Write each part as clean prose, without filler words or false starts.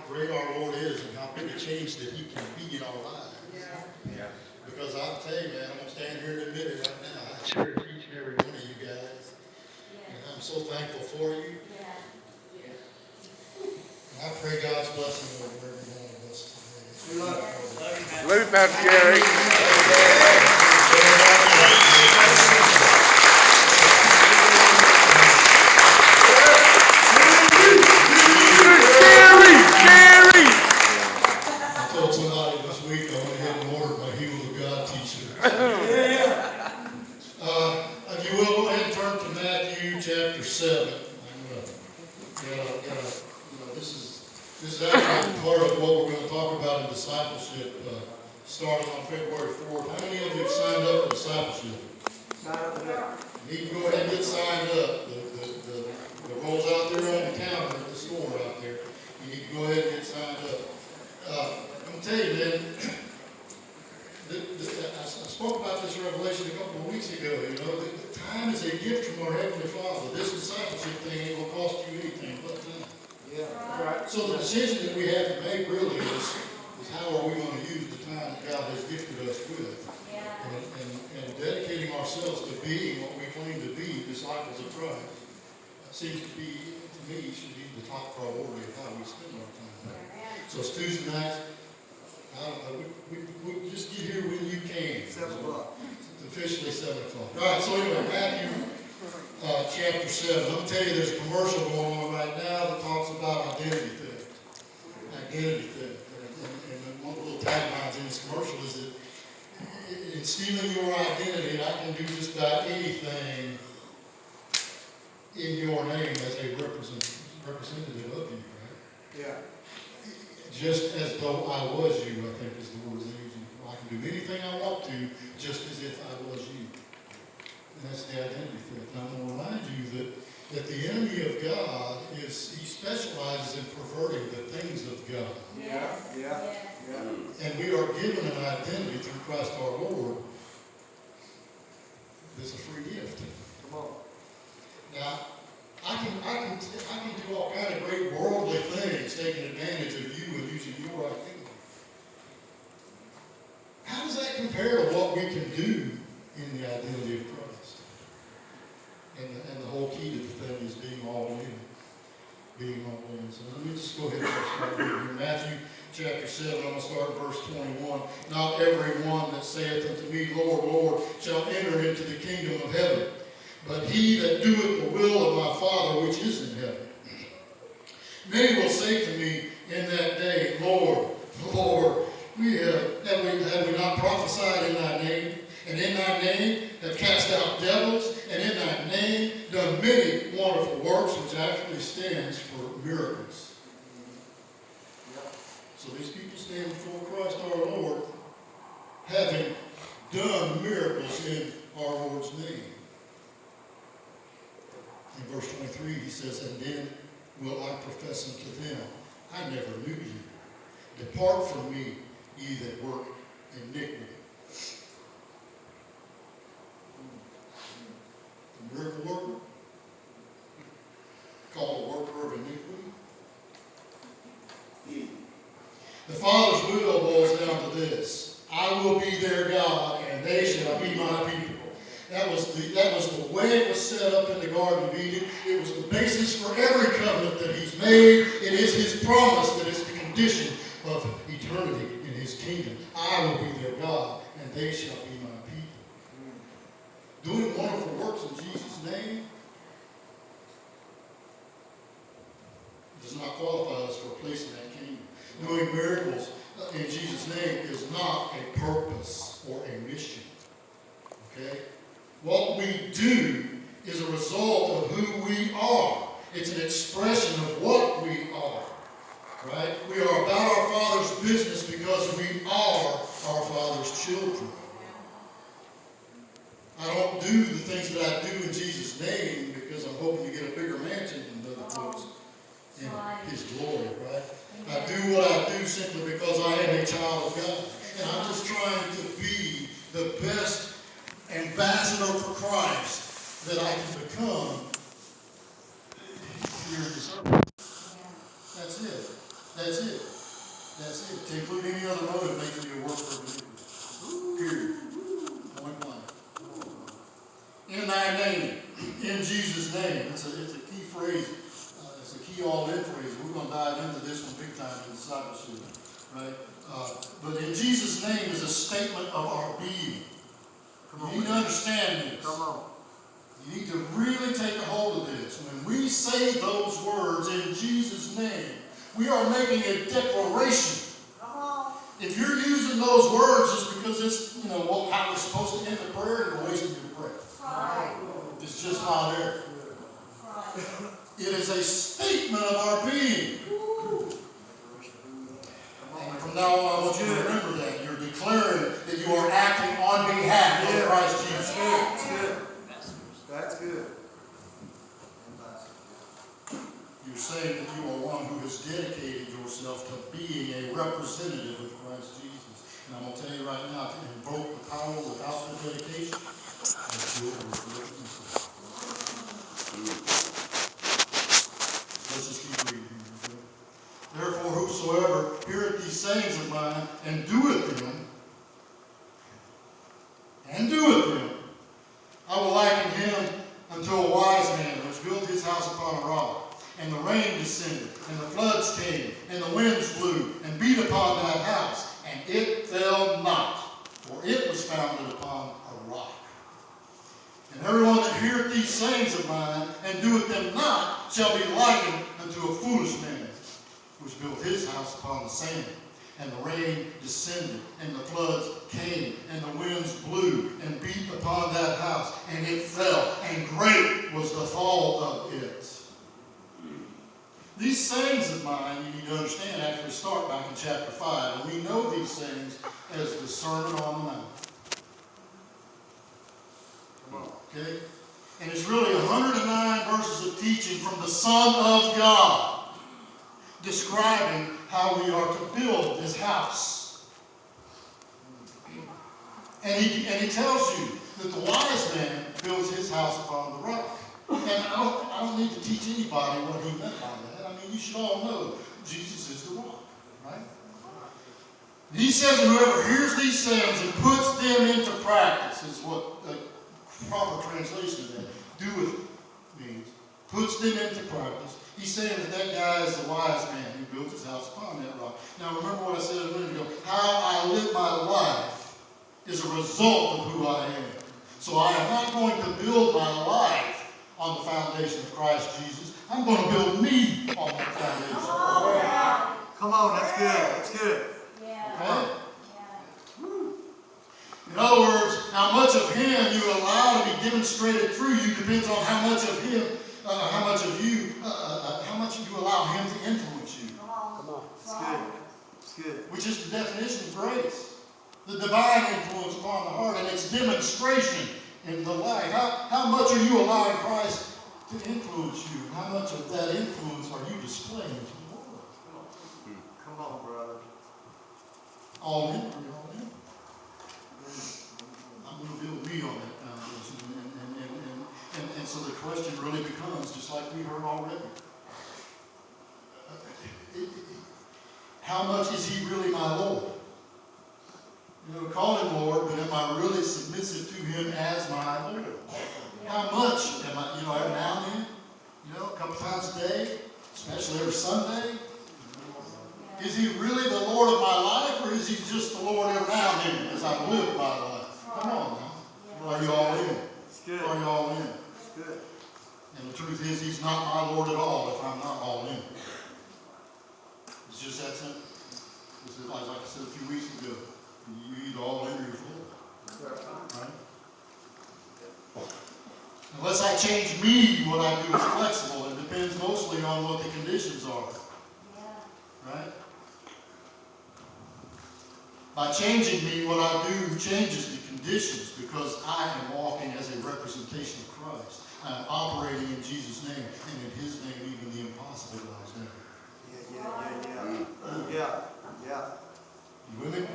great our Lord is and how big a change that He can be in our lives. Yeah. Because I'll tell you, man, I'm going to stand here and admit it right now. I cherish each and every one of you guys. And I'm so thankful for you. And I pray God's blessing over every one of us today. Love you, Pastor Gary. I told somebody this week I went ahead and ordered my Heel of God t-shirt. If you will, go ahead and turn to Matthew chapter 7. This is actually part of what we're going to talk about in discipleship, starting on February 4th. How many of you have signed up for discipleship? You need to go ahead and get signed up. The rolls out there on the counter at the store out there. You need to go ahead and get signed up. I'm going to tell you, man, I spoke about this revelation a couple of weeks ago. You know, the time is a gift from our Heavenly Father. This discipleship thing ain't going to cost you anything but time. Yeah. Right. So the decision that we have to make really is how are we going to use the time that God has gifted us with, and dedicating ourselves to being what we claim to be, disciples of Christ, seems to be, to me, should be the top priority of how we spend our time. So it's Tuesday nights. I don't know, we just get here when you can. 7 o'clock. It's officially 7 o'clock. All right, so anyway, Matthew chapter 7. I'm going to tell you there's a commercial going on right now that talks about identity theft. Identity theft. And one of the little taglines in this commercial is that in stealing your identity, I can do just about anything in your name as a representative of you, right? Yeah. Just as though I was you, I think is the word they're using. I can do anything I want to, just as if I was you. And that's the identity theft. Now, I'm going to remind you that the enemy of God he specializes in perverting the things of God. Yeah. And we are given an identity through Christ our Lord that's a free gift. Come on. Now, I can do all kind of great worldly things, taking advantage of you and using your identity. How does that compare to what we can do in the identity of Christ? And the whole key to the thing is being all in. Being all in. So let me just go ahead and start reading here. Matthew chapter 7, I'm going to start at verse 21. Not every one that saith unto me, Lord, Lord, shall enter into the kingdom of heaven, but he that doeth the will of my Father which is in heaven. Many will say to me in that day, Lord, Lord, have we not prophesied in thy name? And in thy name have cast out devils, and in thy name done many wonderful works, which actually stands for miracles. So these people stand before Christ our Lord, having done miracles in our Lord's name. In verse 23, he says, and then will I profess unto them, I never knew you. Depart from me, ye that work iniquity. The miracle worker, called a worker of iniquity. The Father's will boils down to this: I will be their God, and they shall be my people. That was the way it was set up in the Garden of Eden. It was the basis for every covenant that He's made. It is His promise that is the condition of eternity in His kingdom. I will be their God, and they shall be my people. Doing wonderful works in Jesus' name does not qualify us for a place in that kingdom. Doing miracles in Jesus' name is not a purpose or a mission. Okay? What we do is a result of who we are. It's an expression of what we are. Right? We are about our Father's business because we are our Father's children. I don't do the things that I do in Jesus' name because I'm hoping to get a bigger mansion than other folks in His glory, right? I do what I do simply because I am a child of God. And I'm just trying to be the best ambassador for Christ that I can become here in this earth. That's it. That's it. That's it. To include any other motive makes me a work for a believer. Period. Point blank. In thy name, in Jesus' name. It's a key phrase. It's a key all-in phrase. We're going to dive into this one big time in discipleship, right? But in Jesus' name is a statement of our being. You need to understand this. Come on. You need to really take a hold of this. When we say those words in Jesus' name, we are making a declaration. If you're using those words just because it's, how we're supposed to end the prayer, you're wasting your breath. Right. It's just not there. Right. It is a statement of our being. And from now on, I want you to remember that. You're declaring that you are acting on behalf of Christ Jesus. That's good. That's good. You're saying that you are one who has dedicated yourself to being a representative of Christ Jesus. And I'm going to tell you right now, to invoke the power without the dedication, that's your responsibility. Let's just keep reading here. Okay? Therefore, whosoever heareth these sayings of mine and doeth them, I will liken him unto a wise man which built his house upon a rock. And the rain descended, and the floods came, and the winds blew, and beat upon that house, and it fell not, for it was founded upon a rock. And everyone that heareth these sayings of mine, and doeth them not, shall be likened unto a foolish man, which built his house upon the sand. And the rain descended, and the floods came, and the winds blew, and beat upon that house, and it fell, and great was the fall of it. These sayings of mine, you need to understand, actually start back in chapter 5. And we know these things as the Sermon on the Mount. Come on. Okay? And it's really 109 verses of teaching from the Son of God, describing how we are to build this house. And he tells you that the wise man builds his house upon the rock. And I don't need to teach anybody what he meant by that. I mean, you should all know Jesus is the rock, right? He says, whoever hears these sayings and puts them into practice is what the proper translation of that, doeth, means. Puts them into practice. He's saying that guy is the wise man who builds his house upon that rock. Now, remember what I said a minute ago. How I live my life is a result of who I am. So I am not going to build my life on the foundation of Christ Jesus. I'm going to build me on that foundation. Come on, that's good. That's good. Okay? In other words, how much of him you allow to be demonstrated through you depends on how much of him, how much you allow him to influence you. Come on. That's good. That's good. Which is the definition of grace. The divine influence upon the heart and its demonstration in the life. How much are you allowing Christ to influence you? How much of that influence are you displaying to the world? Come on, brother. All in, are you all in? I'm going to build me on that foundation. And so the question really becomes, just like we heard already, how much is he really my Lord? Call him Lord, but am I really submissive to him as my Lord? How much am I, every now and then, a couple times a day, especially every Sunday? Is he really the Lord of my life, or is he just the Lord every now and then as I live my life? Come on now. Are you all in? It's good. Are you all in? It's good. And the truth is, he's not my Lord at all if I'm not all in. It's just that simple. It's like I said a few weeks ago. You eat all in your full. Right? Unless I change me, what I do is flexible. It depends mostly on what the conditions are. Right? By changing me, what I do changes the conditions because I am walking as a representation of Christ. I am operating in Jesus' name, and in his name, even the impossible lies there. Yeah. You with me?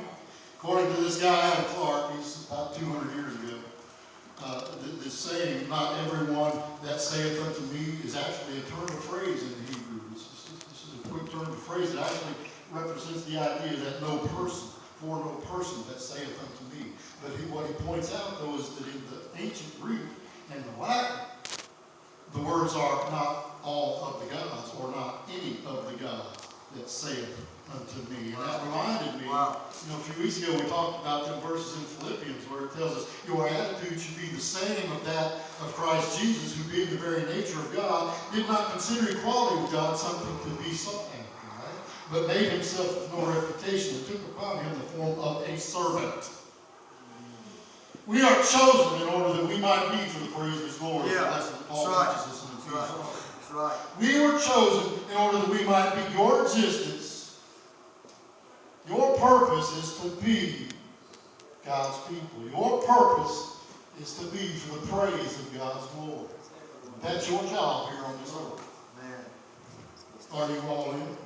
According to this guy, Adam Clark, he's about 200 years ago, this saying, not everyone that saith unto me, is actually a term of phrase in the Hebrew. This is a quick turn of phrase that actually represents the idea that no person, for no person that saith unto me. But what he points out, though, is that in the ancient Greek and the Latin, the words are not all of the gods, or not any of the gods that saith unto me. And that reminded me, Wow. a few weeks ago we talked about the verses in Philippians where it tells us your attitude should be the same of that of Christ Jesus, who being the very nature of God, did not consider equality with God something to be sought after, right? But made himself of no reputation and took upon him the form of a servant. We are chosen in order that we might be for the praise of his glory. Yeah, That's what Paul that's right. teaches us in That's right. Ephesians. That's right. We were chosen in order that we might be your existence. Your purpose is to be God's people. Your purpose is to be for the praise of God's glory. That's your job here on this earth. Man. Are you all in?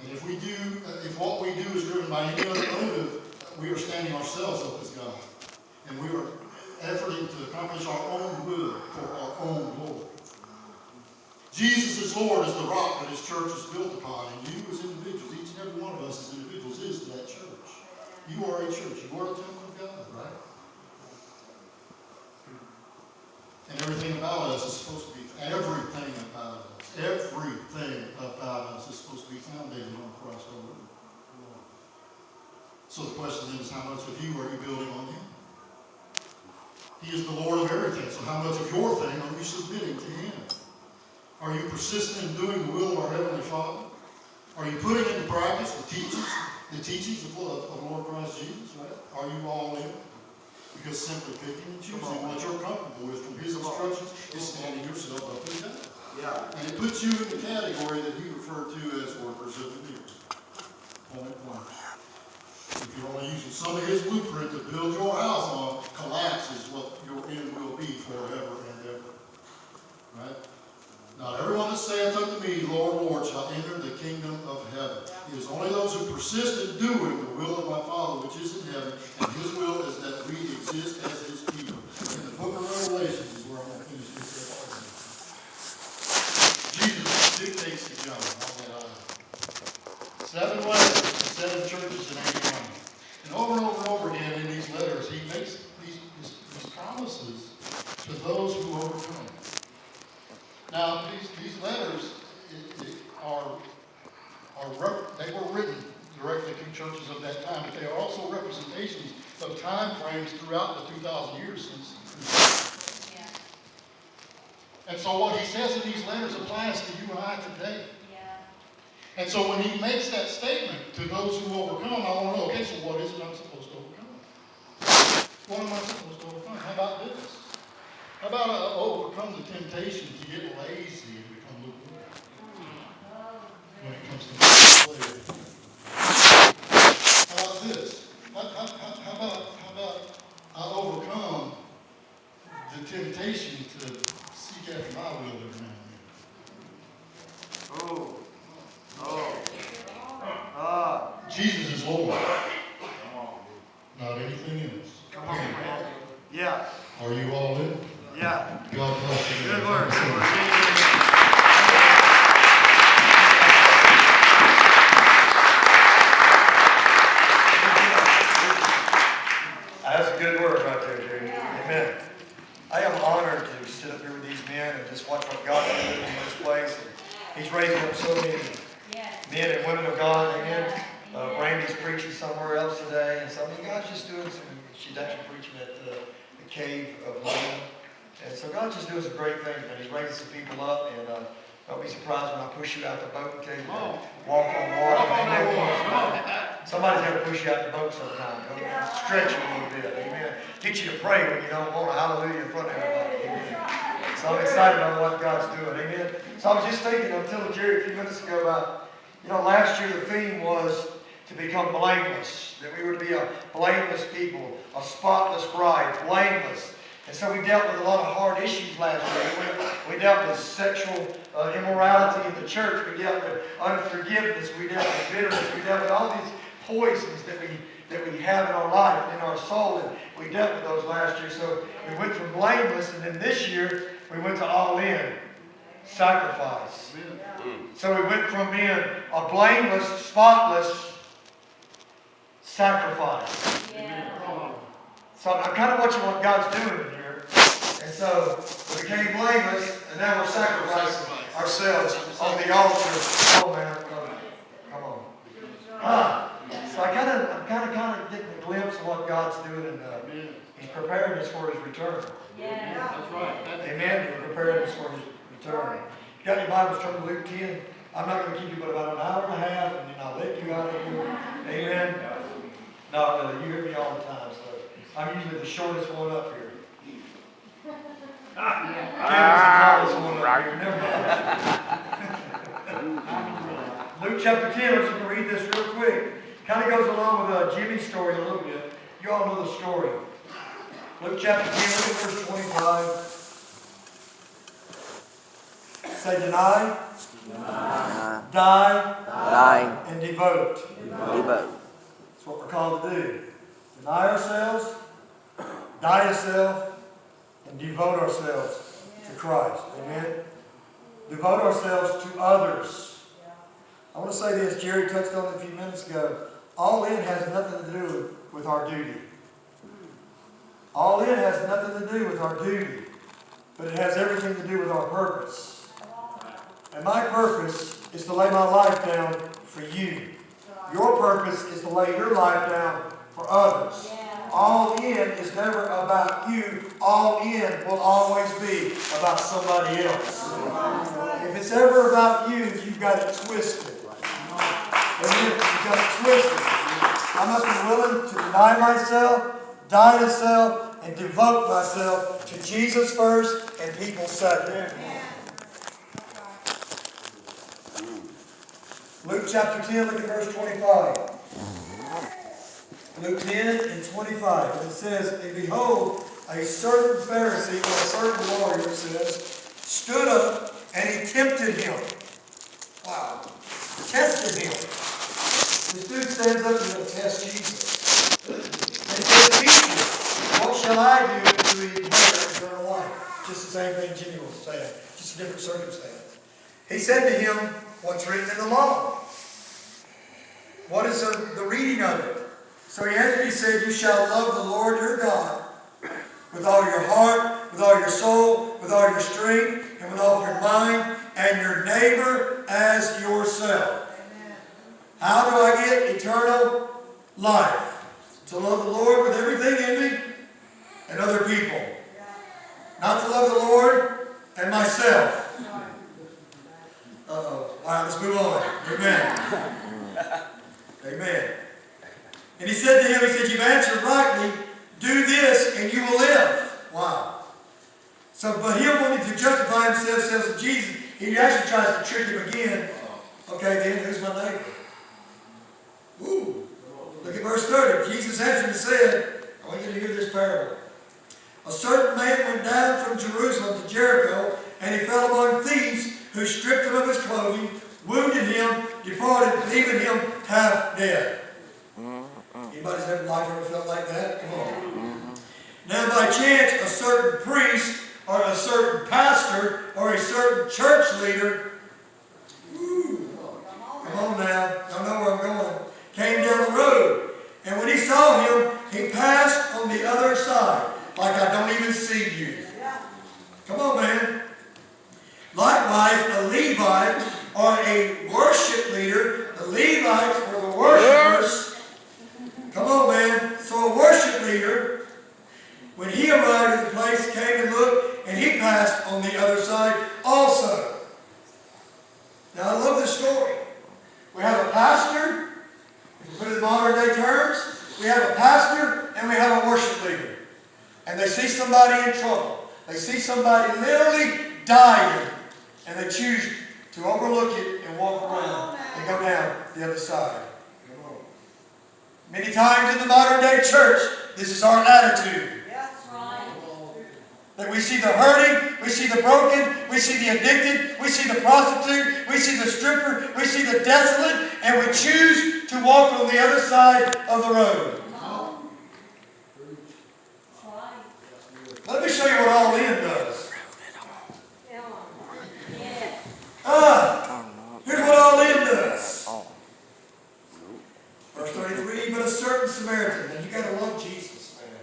And if what we do is driven by any other motive, we are standing ourselves up as God. And we are efforting to accomplish our own will for our own glory. Jesus is Lord, is the rock that his church is built upon, and you as individuals, each and every one of us as individuals is that church. You are a church. You are a temple of God, right? And everything about us is supposed to be, everything about us is supposed to be founded on Christ alone. So the question then is, how much of you are you building on him? He is the Lord of everything, so how much of your thing are you submitting to him? Are you persistent in doing the will of our Heavenly Father? Are you putting into practice the teachings of Lord Christ Jesus, right? Are you all in? Because simply picking and choosing what you're comfortable with from his instructions is standing yourself up and down. Yeah. And it puts you in the category that he referred to as workers of iniquity. Point blank. If you're only using some of his blueprint to build your house on, collapse is what your end will be forever and ever. Right? Not everyone that saith unto me, Lord, Lord, shall enter the kingdom of heaven. It is only those who persist in doing the will of my Father which is in heaven, and his will is that we exist as his people. In the book of Revelations is where I'm going to finish this argument. Jesus dictates to John on that island 7 letters to 7 churches in Asia Minor. And over again in these letters, he makes these promises to those who overcome. Now, these letters they were written directly to churches of that time, but they are also representations of time frames throughout the 2,000 years since. Yeah. And so what he says in these letters applies to you and I today. Yeah. And so when he makes that statement to those who overcome, I want to know, okay, so what is it I'm supposed to overcome? What am I supposed to overcome? How about this? How about overcome the temptation to get lazy and become lukewarm when it comes to slavery? How about this? How about I overcome the temptation to seek after my will every now and then? Oh. Ah. Jesus is Lord. Not anything else. Come on, man. Yeah. Are you all in? Yeah. God bless you. Good word. Good word. That's a good word right there, Jerry. Amen. I am honored to sit up here with these men and just watch what God is doing in this place. He's raising up so many men and women of God. Amen. Randy's preaching somewhere else today, and so God's just doing some. She's actually preaching at the Cave of London, and so God's just doing some great things. And He's raising some people up, and don't be surprised when I push you out the boat and tell you to walk on water. Somebody's got to push you out the boat sometime. Stretch you a little bit. Amen. Get you to pray when you don't want a hallelujah in front of everybody. Amen. So I'm excited about what God's doing. Amen. So I was just thinking, I'm telling Jerry a few minutes ago about, last year the theme was to become blameless. That we were to be a blameless people, a spotless bride, blameless. And so we dealt with a lot of hard issues last year. We dealt with sexual immorality in the church. We dealt with unforgiveness. We dealt with bitterness. We dealt with all these poisons that we have in our life, in our soul. And we dealt with those last year. So we went from blameless, and then this year we went to all in. sacrifice. So we went from being a blameless, spotless sacrifice. So I'm kind of watching what God's doing here. And so we became blameless, and now we're sacrificing ourselves on the altar. Oh man, come on. So I'm kind of getting a glimpse of what God's doing, and He's preparing us for His return. That's right. Amen. He's preparing us for His return. If you got any Bibles, turn to Luke 10. I'm not going to keep you but about an hour and a half, and then I'll let you out of here. Amen. No, you hear me all the time, so I'm usually the shortest one up here. Kevin's the tallest one up here. Never mind. Luke chapter 10, I'm just going to read this real quick. Kind of goes along with Jimmy's story a little bit. You all know the story. Luke chapter 10, look at verse 25. Say deny, die, and devote. That's what we're called to do. Deny ourselves, die to self, and devote ourselves to Christ. Amen? Devote ourselves to others. I want to say this, Jerry touched on it a few minutes ago. All in has nothing to do with our duty. All in has nothing to do with our duty, but it has everything to do with our purpose. And my purpose is to lay my life down for you. Your purpose is to lay your life down for others. All in is never about you. All in will always be about somebody else. If it's ever about you, you've got it twisted. You've got it twisted. I must be willing to deny myself, die to self, and devote myself to Jesus first and people second. Luke chapter 10, look at verse 25. Luke 10 and 25. And it says, and behold, a certain Pharisee, or a certain lawyer, it says, stood up and he tempted him. Wow. Tested him. This dude stands up and will test Jesus. And he says, Teacher, what shall I do to inherit eternal life? Just the same thing Jimmy was saying. Just a different circumstance. He said to him, what's written in the law? What is the reading of it? So he answered, he said, you shall love the Lord your God with all your heart, with all your soul, with all your strength, and with all your mind, and your neighbor as yourself. Amen. How do I get eternal life? To love the Lord with everything in me and other people. Not to love the Lord and myself. Uh-oh. All right, let's move on. Amen. Amen. And he said to him, he said, you've answered rightly. Do this and you will live. Wow. So, but him wanting to justify himself says to Jesus, he actually tries to trick him again. Okay, then who's my neighbor? Ooh. Look at verse 30. Jesus answered and said, I want you to hear this parable. A certain man went down from Jerusalem to Jericho, and he fell among thieves who stripped him of his clothing, wounded him, departed, leaving him half dead. Anybody's ever life ever felt like that? Come on. Now by chance, a certain priest, or a certain pastor, or a certain church leader, come on now, don't know where I'm going, came down the road. And when he saw him, he passed on the other side, like I don't even see you. Come on, man. Likewise, a Levite, or a worship leader, the Levites were the worshipers. Come on, man. So a worship leader, when he arrived at the place, came and looked, and he passed on the other side also. Now, I love this story. We have a pastor, if you put it in modern day terms, we have a pastor and we have a worship leader. And they see somebody in trouble. They see somebody literally dying, and they choose to overlook it and walk around and go down the other side. Many times in the modern day church, this is our attitude. That's right. That we see the hurting, we see the broken, we see the addicted, we see the prostitute, we see the stripper, we see the desolate, and we choose to walk on the other side of the road. Let me show you what all in does. Samaritan. Now you got to love Jesus, man.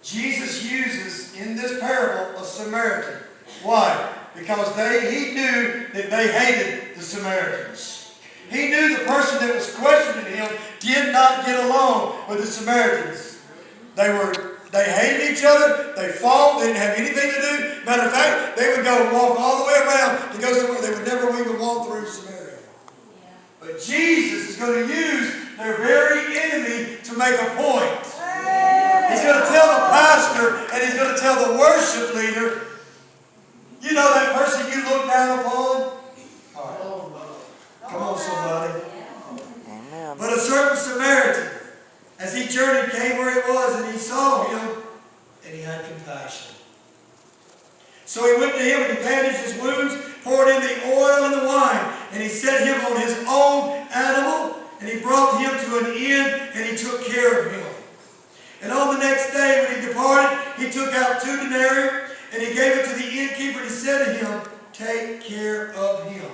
Jesus uses in this parable a Samaritan. Why? Because he knew that they hated the Samaritans. He knew the person that was questioning him did not get along with the Samaritans. They hated each other. They fought. They didn't have anything to do. Matter of fact, they would go walk all the way around to go somewhere. They would never even walk through Samaria. But Jesus is going to use their very enemy to make a point. He's going to tell the pastor and he's going to tell the worship leader, you know that person you look down upon? All right. Come on, somebody. But a certain Samaritan, as he journeyed, came where it was, and he saw him, and he had compassion. So he went to him, and he bandaged his wounds, poured in the oil and the wine, and he set him on his own animal, and he brought him to an inn, and he took care of him. And on the next day, when he departed, he took out 2 denarii, and he gave it to the innkeeper, and he said to him, take care of him.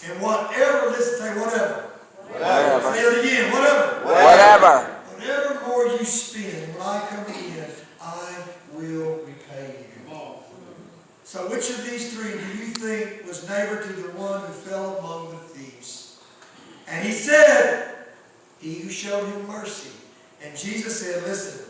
And whatever, listen, say whatever. Whatever. Say it again, whatever. Whatever. Whatever more you spend when I come in, I will repay you. So which of these 3 do you think was neighbor to the one who fell among the thieves? And he said, he who showed him mercy. And Jesus said, listen,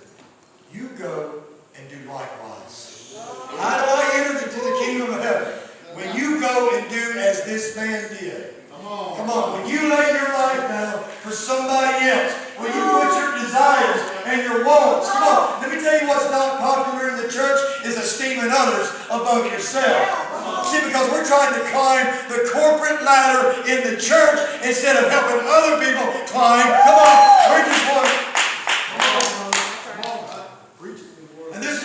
you go and do likewise. How do I enter into the kingdom of heaven? When you go and do as this man did. Come on, when you lay your life down for somebody else, when you put your desires and your wants, come on, let me tell you what's not popular in the church is esteeming others above yourself. See, because we're trying to climb the corporate ladder in the church instead of helping other people climb. Come on, we just want. And this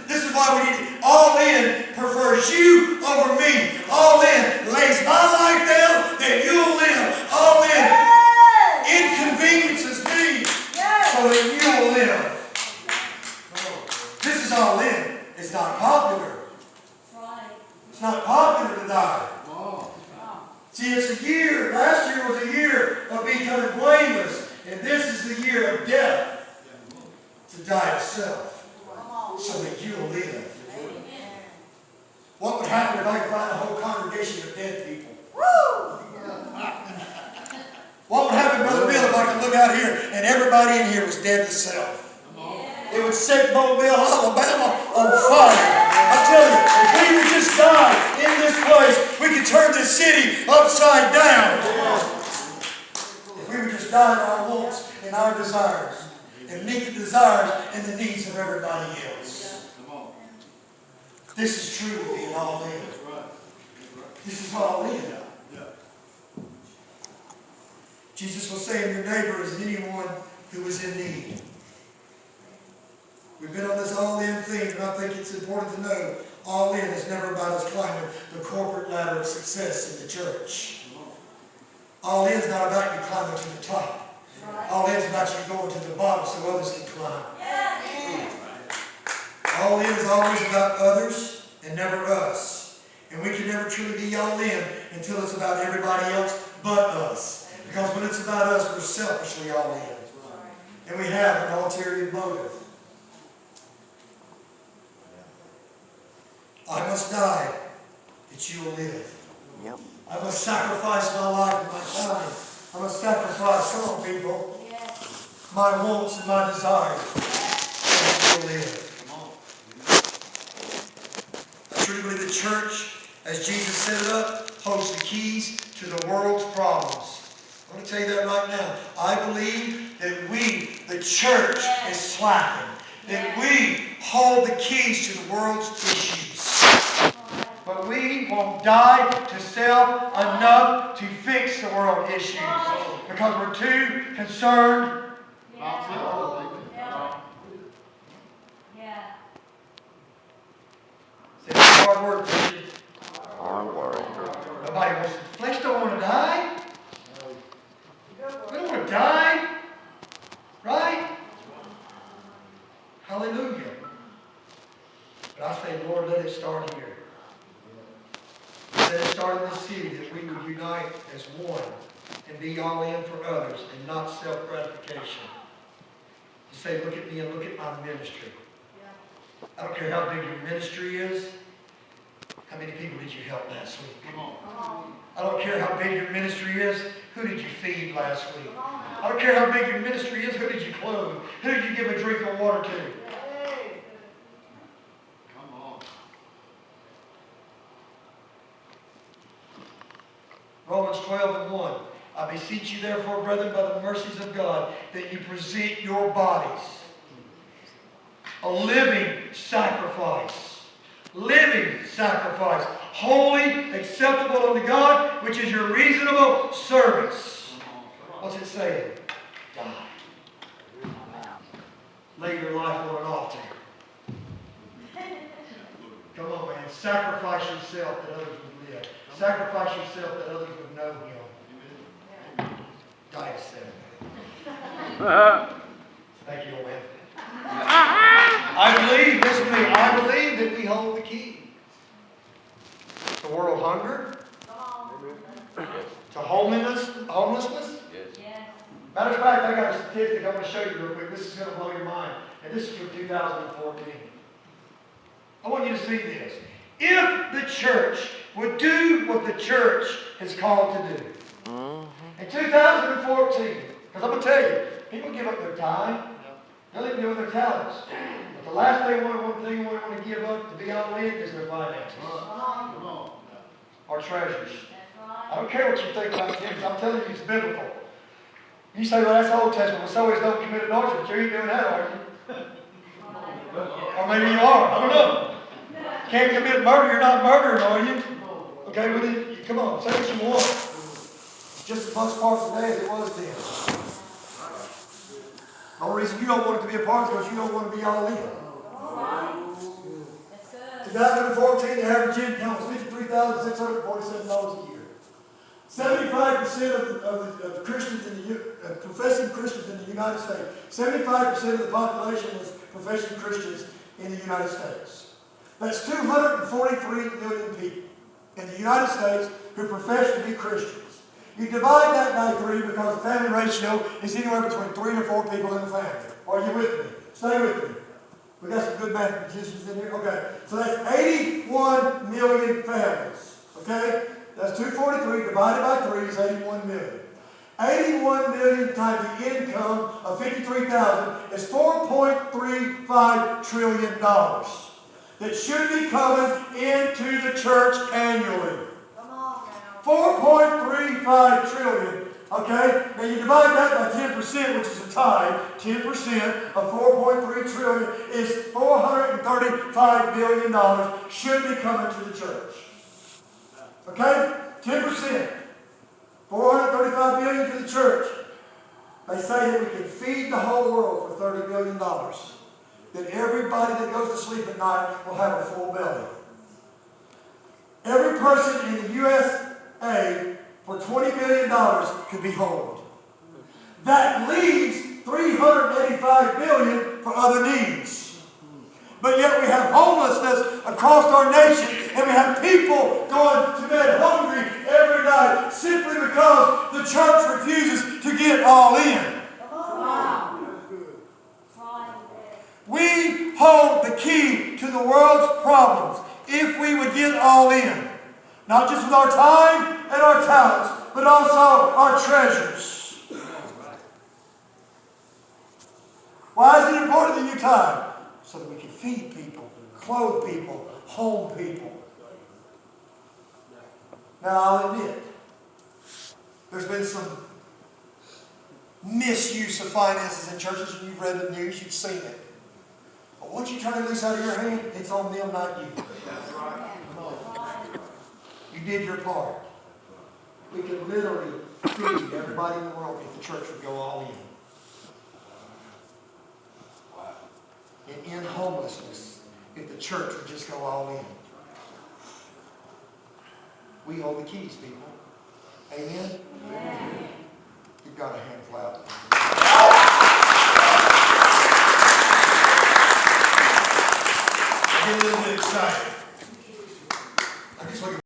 is why we need it. All in prefers you over me. All in lays my life down that you'll live. All in inconveniences me so that you'll live. This is all in. It's not popular. It's not popular to die. See, it's a year. Last year was a year of becoming blameless. And this is the year of death. To die of self. So that you'll live. What would happen if I could find a whole congregation of dead people? What would happen, Brother Bill, if I could look out here and everybody in here was dead to self? It would set Mobile, Alabama on fire. I tell you, if we would just die in this place, we could turn this city upside down. If we would just die in our wants and our desires and meet the desires and the needs of everybody else. This is true being all in. This is all in. Jesus was saying your neighbor is anyone who is in need. We've been on this all-in theme, and I think it's important to know all in is never about us climbing the corporate ladder of success in the church. All in is not about you climbing to the top. All in is about you going to the bottom so others can climb. All in is always about others and never us. And we can never truly be all in until it's about everybody else but us. Because when it's about us, we're selfishly all in. And we have an ulterior motive. I must die that you will live. Yep. I must sacrifice my life and my time. I must sacrifice, come on people, my wants and my desires so that you will live. I truly believe the church, as Jesus set it up, holds the keys to the world's problems. I want to tell you that right now. I believe that we, the church, is slacking. That we hold the keys to the world's issues. But we won't die to self enough to fix the world issues. Because we're too concerned. It's hard work, Christian. Hard work. Nobody wants to. Flesh don't want to die. We don't want to die. Right? Hallelujah. But I say, Lord, let it start here. Let it start in the city that we would unite as one and be all in for others and not self-gratification. You say, look at me and look at my ministry. Yeah. I don't care how big your ministry is. How many people did you help last week? Come on. I don't care how big your ministry is. Who did you feed last week? Come on. I don't care how big your ministry is. Who did you clothe? Who did you give a drink of water to? Hey. Come on. Romans 12:1. I beseech you therefore, brethren, by the mercies of God, that you present your bodies a living sacrifice. Living sacrifice. Holy, acceptable unto God, which is your reasonable service. What's it saying? Die. Lay your life on an altar. Come on, man. Sacrifice yourself that others would live. Sacrifice yourself that others would know Him. God has said it. Thank you, Owen. I believe, listen to me, I believe that we hold the key to world hunger, to homelessness. Yes. Matter of fact, I got a statistic I'm going to show you real quick. This is going to blow your mind. And this is from 2014. I want you to see this. If the church would do what the church is called to do. In 2014, because I'm going to tell you, people give up their time. They'll even give up their talents. But the last thing one thing they want to give up to be all in is their finances. Come on. Our treasures. That's right. I don't care what you think about Tim. I'm telling you, it's biblical. You say, well, that's Old Testament. Well, so is don't commit adultery. But you ain't doing that, are you? Or maybe you are. I don't know. Can't commit murder. You're not murdering, are you? Okay, well, then, come on. Say what you want. It's just as much part today as it was then. The only reason you don't want it to be a part is because you don't want to be all in. That's good. 2014, the average income was $53,647 a year. 75% of the Christians professing Christians in the United States, 75% of the population was professing Christians in the United States. That's 243 million people in the United States who profess to be Christians. You divide that by 3 because the family ratio is anywhere between 3 to 4 people in the family. Are you with me? Stay with me. We got some good mathematicians in here. Okay, so that's 81 million families. Okay, that's 243 divided by 3 is 81 million. 81 million times the income of 53,000 is $4.35 trillion that should be coming into the church annually. Come on now. 4.35 trillion. Okay? Now you divide that by 10%, which is a tie. 10% of 4.3 trillion is $435 billion should be coming to the church. Okay? 10%. 435 billion to the church. They say that we can feed the whole world for $30 billion. That everybody that goes to sleep at night will have a full belly. Every person in the USA for $20 billion could be homed. That leaves $385 billion for other needs. But yet we have homelessness across our nation, and we have people going to bed hungry every night simply because the church refuses to get all in. We hold the key to the world's problems if we would get all in. Not just with our time and our talents, but also our treasures. Why is it important that you tithe? So that we can feed people, clothe people, home people. Now I'll admit, there's been some misuse of finances in churches, and you've read the news, you've seen it. But once you turn it loose out of your hand, it's on them, not you. That's right. You did your part. We could literally feed everybody in the world if the church would go all in. And end homelessness if the church would just go all in. We hold the keys, people. Amen? Amen. You've got a hand clap. I get a little bit excited.